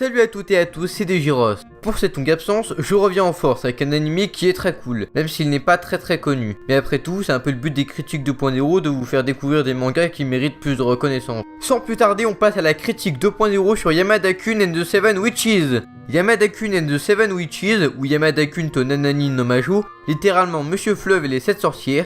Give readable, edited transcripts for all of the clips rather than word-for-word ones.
Salut à toutes et à tous, c'est Dejiros. Pour cette longue absence, je reviens en force avec un animé qui est très cool, même s'il n'est pas très connu. Mais après tout, c'est un peu le but des critiques 2.0 de vous faire découvrir des mangas qui méritent plus de reconnaissance. Sans plus tarder, on passe à la critique 2.0 sur Yamada-kun and the Seven Witches. Yamada-kun and the Seven Witches, ou Yamada-kun to Nanani no Majo, littéralement Monsieur Fleuve et les 7 sorcières,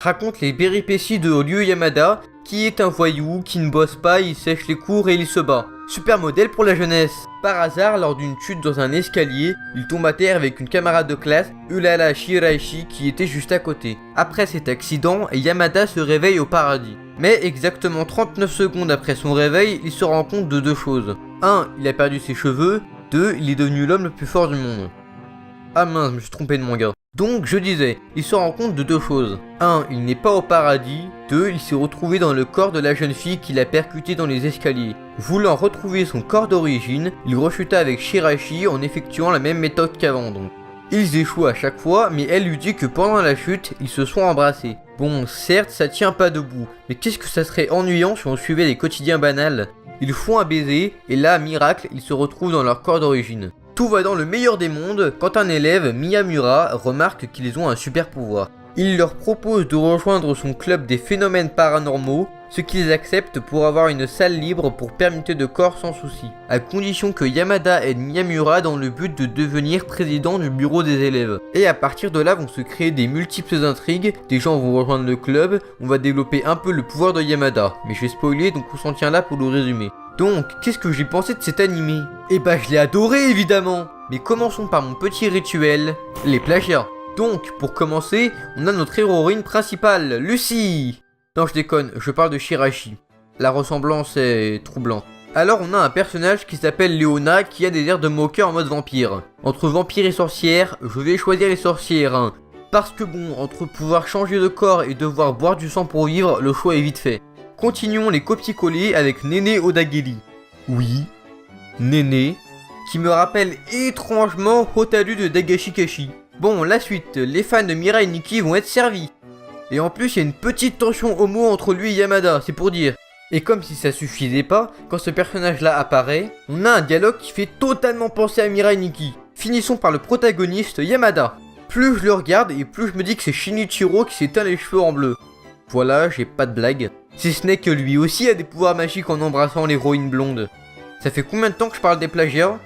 raconte les péripéties de Ryu Yamada, qui est un voyou, qui ne bosse pas, il sèche les cours et il se bat. Super modèle pour la jeunesse. Par hasard, lors d'une chute dans un escalier, il tombe à terre avec une camarade de classe, Ulala Shiraishi, qui était juste à côté. Après cet accident, Yamada se réveille au paradis. Mais exactement 39 secondes après son réveil, il se rend compte de deux choses. 1. Il a perdu ses cheveux. 2. Il est devenu l'homme le plus fort du monde. Ah mince, je me suis trompé de manga. Donc je disais, il se rend compte de deux choses. 1. Il n'est pas au paradis. 2. Il s'est retrouvé dans le corps de la jeune fille qu'il a percuté dans les escaliers. Voulant retrouver son corps d'origine, il rechuta avec Shiraishi en effectuant la même méthode qu'avant donc. Ils échouent à chaque fois, mais elle lui dit que pendant la chute, ils se sont embrassés. Bon, certes, ça tient pas debout, mais qu'est-ce que ça serait ennuyant si on suivait les quotidiens banals. Ils font un baiser, et là, miracle, ils se retrouvent dans leur corps d'origine. Tout va dans le meilleur des mondes quand un élève, Miyamura, remarque qu'ils ont un super pouvoir. Il leur propose de rejoindre son club des phénomènes paranormaux, ce qu'ils acceptent pour avoir une salle libre pour permuter de corps sans souci, à condition que Yamada aide Miyamura dans le but de devenir président du bureau des élèves. Et à partir de là vont se créer des multiples intrigues, des gens vont rejoindre le club, on va développer un peu le pouvoir de Yamada, mais je vais spoiler donc on s'en tient là pour le résumer. Donc, qu'est-ce que j'ai pensé de cet animé? Eh bah je l'ai adoré évidemment. Mais commençons par mon petit rituel, les plagiats. Donc, pour commencer, on a notre héroïne principale, Lucie. Non je déconne, je parle de Shiraishi. La ressemblance est troublante. Alors on a un personnage qui s'appelle Léona qui a des airs de moqueur en mode vampire. Entre vampire et sorcière, je vais choisir les sorcières. Hein. Parce que bon, entre pouvoir changer de corps et devoir boire du sang pour vivre, le choix est vite fait. Continuons les copier-coller avec Néné Odagiri. Oui, Néné, qui me rappelle étrangement Hotaru de Dagashikashi. Bon, la suite, les fans de Mirai Nikki vont être servis. Et en plus, il y a une petite tension homo entre lui et Yamada, c'est pour dire. Et comme si ça suffisait pas, quand ce personnage-là apparaît, on a un dialogue qui fait totalement penser à Mirai Nikki. Finissons par le protagoniste, Yamada. Plus je le regarde et plus je me dis que c'est Shinichiro qui s'est teint les cheveux en bleu. Voilà, j'ai pas de blague. Si ce n'est que lui aussi a des pouvoirs magiques en embrassant l'héroïne blonde. Ça fait combien de temps que je parle des plagiats?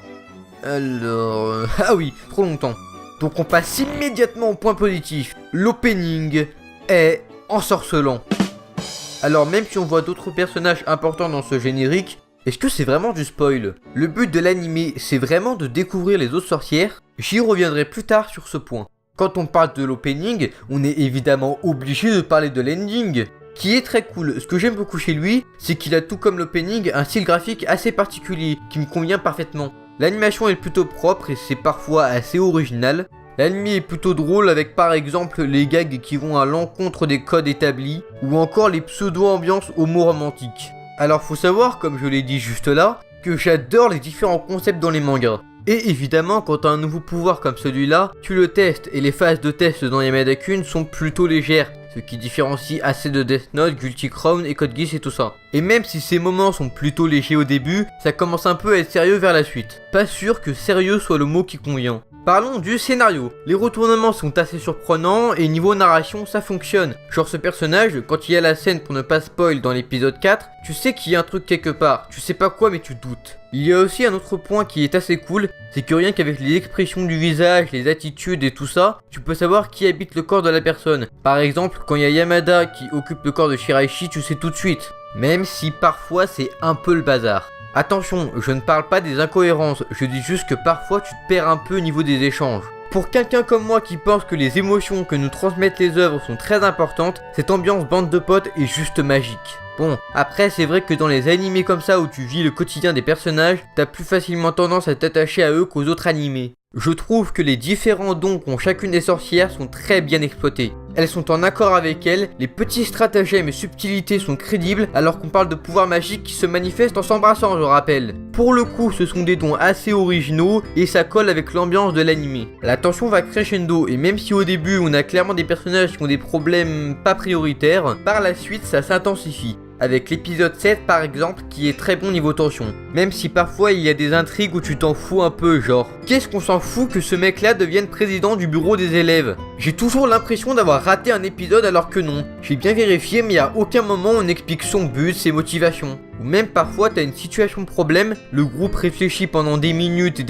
Alors... Ah oui, trop longtemps. Donc on passe immédiatement au point positif. L'opening est ensorcelant. Alors même si on voit d'autres personnages importants dans ce générique, est-ce que c'est vraiment du spoil? Le but de l'anime, c'est vraiment de découvrir les autres sorcières? J'y reviendrai plus tard sur ce point. Quand on parle de l'opening, on est évidemment obligé de parler de l'ending, qui est très cool. Ce que j'aime beaucoup chez lui, c'est qu'il a tout comme l'opening un style graphique assez particulier, qui me convient parfaitement. L'animation est plutôt propre et c'est parfois assez original. L'anime est plutôt drôle avec par exemple les gags qui vont à l'encontre des codes établis, ou encore les pseudo-ambiances homo-romantiques. Alors faut savoir, comme je l'ai dit juste là, que j'adore les différents concepts dans les mangas. Et évidemment, quand tu as un nouveau pouvoir comme celui-là, tu le testes, et les phases de test dans Yamada-kun sont plutôt légères, ce qui différencie assez de Death Note, Guilty Crown et Code Geass et tout ça. Et même si ces moments sont plutôt légers au début, ça commence un peu à être sérieux vers la suite. Pas sûr que sérieux soit le mot qui convient. Parlons du scénario. Les retournements sont assez surprenants et niveau narration ça fonctionne. Genre ce personnage, quand il y a la scène pour ne pas spoil dans l'épisode 4, tu sais qu'il y a un truc quelque part, tu sais pas quoi mais tu doutes. Il y a aussi un autre point qui est assez cool, c'est que rien qu'avec les expressions du visage, les attitudes et tout ça, tu peux savoir qui habite le corps de la personne. Par exemple, quand il y a Yamada qui occupe le corps de Shiraishi, tu sais tout de suite. Même si parfois c'est un peu le bazar. Attention, je ne parle pas des incohérences, je dis juste que parfois tu te perds un peu au niveau des échanges. Pour quelqu'un comme moi qui pense que les émotions que nous transmettent les œuvres sont très importantes, cette ambiance bande de potes est juste magique. Bon, après c'est vrai que dans les animés comme ça où tu vis le quotidien des personnages, t'as plus facilement tendance à t'attacher à eux qu'aux autres animés. Je trouve que les différents dons qu'ont chacune des sorcières sont très bien exploités. Elles sont en accord avec elles, les petits stratagèmes et subtilités sont crédibles alors qu'on parle de pouvoirs magiques qui se manifestent en s'embrassant, je rappelle. Pour le coup, ce sont des dons assez originaux et ça colle avec l'ambiance de l'anime. La tension va crescendo et même si au début on a clairement des personnages qui ont des problèmes pas prioritaires, par la suite ça s'intensifie. avec l'épisode 7 par exemple qui est très bon niveau tension. Même si parfois il y a des intrigues où tu t'en fous un peu, genre qu'est-ce qu'on s'en fout que ce mec là devienne président du bureau des élèves? J'ai toujours l'impression d'avoir raté un épisode alors que non. J'ai bien vérifié mais à aucun moment on explique son but, ses motivations. Ou même parfois t'as une situation de problème, le groupe réfléchit pendant des minutes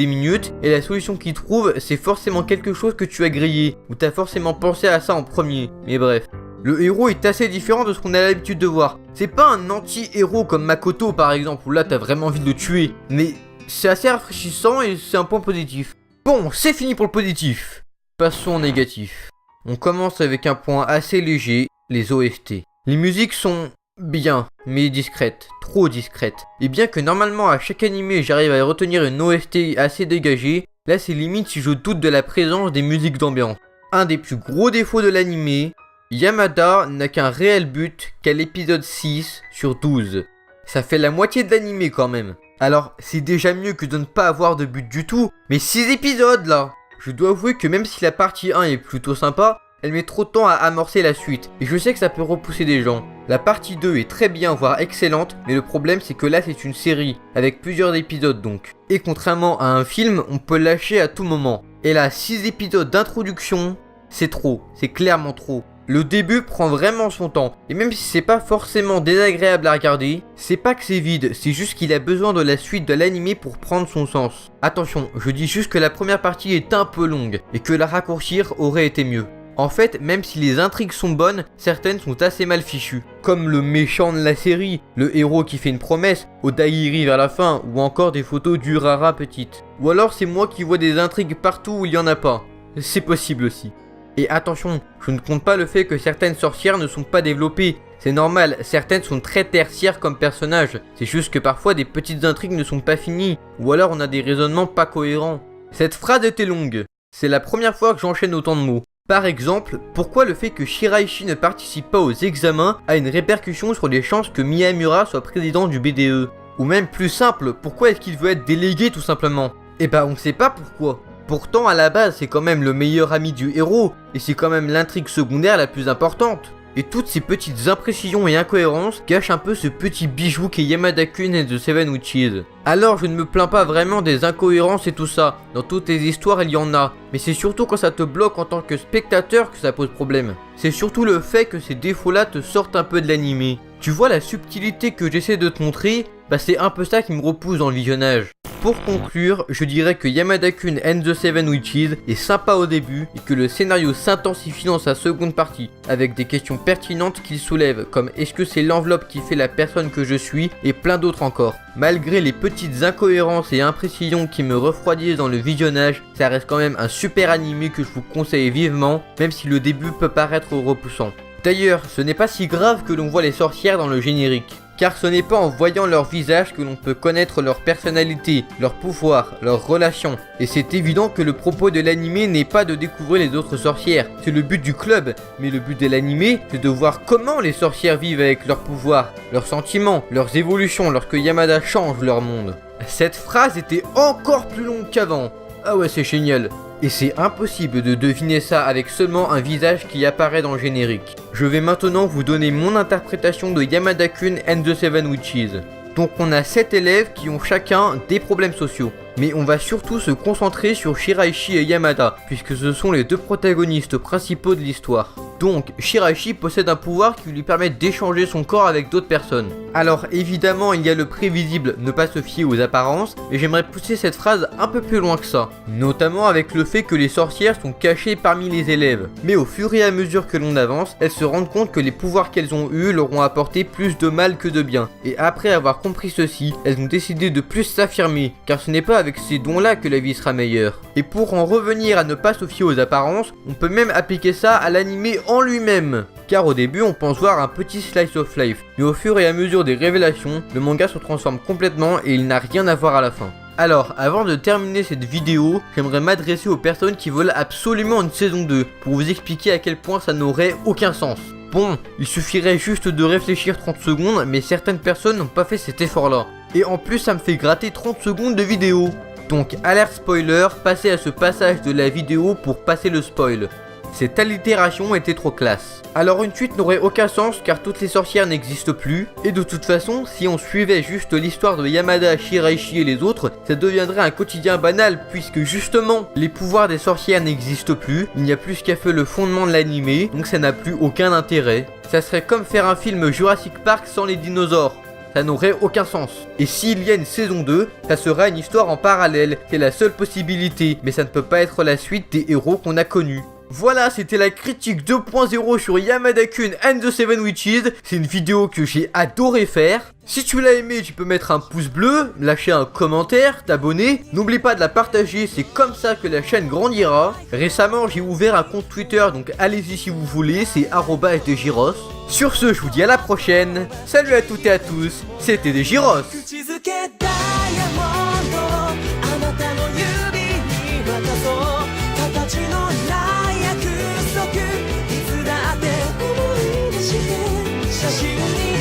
et la solution qu'il trouve c'est forcément quelque chose que tu as grillé, ou t'as forcément pensé à ça en premier, mais bref. Le héros est assez différent de ce qu'on a l'habitude de voir. C'est pas un anti-héros comme Makoto par exemple, où là t'as vraiment envie de le tuer, mais c'est assez rafraîchissant et c'est un point positif. Bon, c'est fini pour le positif. Passons au négatif. On commence avec un point assez léger, les OST. Les musiques sont bien, mais discrètes, trop discrètes. Et bien que normalement à chaque animé j'arrive à retenir une OST assez dégagée, là c'est limite si je doute de la présence des musiques d'ambiance. Un des plus gros défauts de l'animé, Yamada n'a qu'un réel but qu'à l'épisode 6 sur 12. Ça fait la moitié de l'animé quand même. Alors c'est déjà mieux que de ne pas avoir de but du tout, mais 6 épisodes là. Je dois avouer que même si la partie 1 est plutôt sympa, elle met trop de temps à amorcer la suite, et je sais que ça peut repousser des gens. La partie 2 est très bien, voire excellente, mais le problème c'est que là c'est une série, avec plusieurs épisodes donc. Et contrairement à un film, on peut lâcher à tout moment. Et là, 6 épisodes d'introduction, c'est trop, c'est clairement trop. Le début prend vraiment son temps, et même si c'est pas forcément désagréable à regarder, c'est pas que c'est vide, c'est juste qu'il a besoin de la suite de l'animé pour prendre son sens. Attention, je dis juste que la première partie est un peu longue, et que la raccourcir aurait été mieux. En fait, même si les intrigues sont bonnes, certaines sont assez mal fichues. Comme le méchant de la série, le héros qui fait une promesse, Odairi vers la fin, ou encore des photos d'Urara petite. Ou alors c'est moi qui vois des intrigues partout où il y en a pas. C'est possible aussi. Et attention, je ne compte pas le fait que certaines sorcières ne sont pas développées. C'est normal, certaines sont très tertiaires comme personnages. C'est juste que parfois des petites intrigues ne sont pas finies, ou alors on a des raisonnements pas cohérents. Cette phrase était longue. C'est la première fois que j'enchaîne autant de mots. Par exemple, pourquoi le fait que Shiraishi ne participe pas aux examens a une répercussion sur les chances que Miyamura soit président du BDE? Ou même plus simple, pourquoi est-ce qu'il veut être délégué tout simplement? Eh ben on sait pas pourquoi. Pourtant à la base c'est quand même le meilleur ami du héros, et c'est quand même l'intrigue secondaire la plus importante. Et toutes ces petites imprécisions et incohérences gâchent un peu ce petit bijou qu'est Yamada-kun and the Seven Witches. Alors je ne me plains pas vraiment des incohérences et tout ça, dans toutes les histoires il y en a, mais c'est surtout quand ça te bloque en tant que spectateur que ça pose problème. C'est surtout le fait que ces défauts-là te sortent un peu de l'animé. Tu vois la subtilité que j'essaie de te montrer, bah c'est un peu ça qui me repousse dans le visionnage. Pour conclure, je dirais que Yamada-kun and the Seven Witches est sympa au début et que le scénario s'intensifie dans sa seconde partie, avec des questions pertinentes qu'il soulève, comme est-ce que c'est l'enveloppe qui fait la personne que je suis, et plein d'autres encore. Malgré les petites incohérences et imprécisions qui me refroidissent dans le visionnage, ça reste quand même un super animé que je vous conseille vivement, même si le début peut paraître repoussant. D'ailleurs, ce n'est pas si grave que l'on voit les sorcières dans le générique. Car ce n'est pas en voyant leur visage que l'on peut connaître leur personnalité, leur pouvoir, leurs relations. Et c'est évident que le propos de l'animé n'est pas de découvrir les autres sorcières, c'est le but du club. Mais le but de l'animé, c'est de voir comment les sorcières vivent avec leurs pouvoirs, leurs sentiments, leurs évolutions lorsque Yamada change leur monde. Cette phrase était encore plus longue qu'avant. Ah ouais, c'est génial. Et c'est impossible de deviner ça avec seulement un visage qui apparaît dans le générique. Je vais maintenant vous donner mon interprétation de Yamada-kun and the Seven Witches. Donc on a 7 élèves qui ont chacun des problèmes sociaux. Mais on va surtout se concentrer sur Shiraishi et Yamada, puisque ce sont les deux protagonistes principaux de l'histoire. Donc, Shiraishi possède un pouvoir qui lui permet d'échanger son corps avec d'autres personnes. Alors évidemment, il y a le prévisible ne pas se fier aux apparences, mais j'aimerais pousser cette phrase un peu plus loin que ça. Notamment avec le fait que les sorcières sont cachées parmi les élèves. Mais au fur et à mesure que l'on avance, elles se rendent compte que les pouvoirs qu'elles ont eus leur ont apporté plus de mal que de bien. Et après avoir compris ceci, elles ont décidé de plus s'affirmer, car ce n'est pas avec ces dons-là que la vie sera meilleure. Et pour en revenir à ne pas se fier aux apparences, on peut même appliquer ça à l'animé en lui-même. Car au début on pense voir un petit slice of life, mais au fur et à mesure des révélations, le manga se transforme complètement et il n'a rien à voir à la fin. Alors, avant de terminer cette vidéo, j'aimerais m'adresser aux personnes qui veulent absolument une saison 2, pour vous expliquer à quel point ça n'aurait aucun sens. Bon, il suffirait juste de réfléchir 30 secondes, mais certaines personnes n'ont pas fait cet effort-là. Et en plus ça me fait gratter 30 secondes de vidéo. Donc alerte spoiler, passez à ce passage de la vidéo pour passer le spoil. Cette allitération était trop classe. Alors une suite n'aurait aucun sens car toutes les sorcières n'existent plus, et de toute façon, si on suivait juste l'histoire de Yamada, Shiraishi et les autres, ça deviendrait un quotidien banal puisque justement, les pouvoirs des sorcières n'existent plus, il n'y a plus ce qu'a fait le fondement de l'anime, donc ça n'a plus aucun intérêt. Ça serait comme faire un film Jurassic Park sans les dinosaures. Ça n'aurait aucun sens. Et s'il y a une saison 2, ça sera une histoire en parallèle, c'est la seule possibilité, mais ça ne peut pas être la suite des héros qu'on a connus. Voilà, c'était la critique 2.0 sur Yamada-kun and the Seven Witches. C'est une vidéo que j'ai adoré faire. Si tu l'as aimé, tu peux mettre un pouce bleu, lâcher un commentaire, t'abonner. N'oublie pas de la partager, c'est comme ça que la chaîne grandira. Récemment, j'ai ouvert un compte Twitter, donc allez-y si vous voulez, c'est @degiros. Sur ce, je vous dis à la prochaine. Salut à toutes et à tous, c'était Degiros. 形のない約束いつだって思い出して写真に